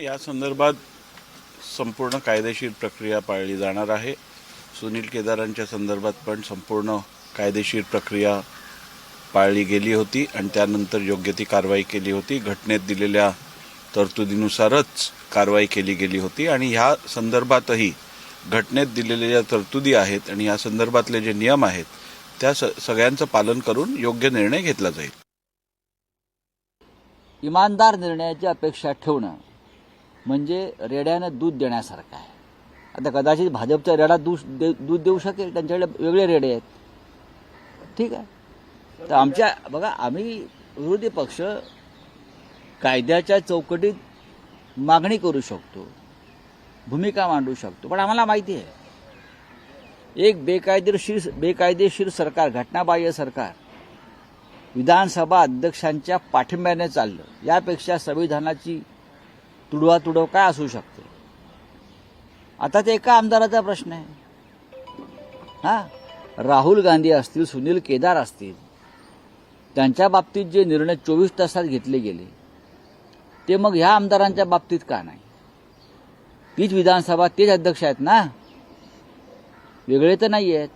या संदर्भात संपूर्ण कायदेशीर प्रक्रिया पाळली जाणार आहे। सुनील केदारांच्या संदर्भात पण संपूर्ण कायदेशीर प्रक्रिया पाळली गेली होती आणि त्यानंतर योग्य ती कारवाई केली होती। घटनेत दिलेल्या तरतुदीनुसारच कारवाई केली गेली होती आणि ह्या संदर्भातही घटनेत दिलेल्या तरतुदी आहेत आणि या संदर्भातले जे नियम आहेत त्या सगळ्यांचं पालन करून योग्य निर्णय घेतला जाईल। इमानदार निर्णयाची अपेक्षा ठेवणं म्हणजे रेड्यानं दूध देण्यासारखं आहे। आता कदाचित भाजपचा रेडा दूध देऊ शकेल, त्यांच्याकडे वेगळे रेडे आहेत, ठीक आहे। तर आमच्या बघा, आम्ही विरोधी पक्ष कायद्याच्या चौकटीत मागणी करू शकतो, भूमिका मांडू शकतो, पण आम्हाला माहिती आहे एक बेकायदेशीर सरकार, घटनाबाह्य सरकार विधानसभा अध्यक्षांच्या पाठिंब्याने चाललं, यापेक्षा संविधानाची तुडवातुडव काय असू शकते। आता ते एका आमदाराचा प्रश्न आहे। राहुल गांधी असतील, सुनील केदार असतील, त्यांच्या बाबतीत जे निर्णय 24 तासात घेतले गेले ते मग ह्या आमदारांच्या बाबतीत का नाही? तीच विधानसभा, तेच अध्यक्ष आहेत ना, वेगळे तर नाही आहेत।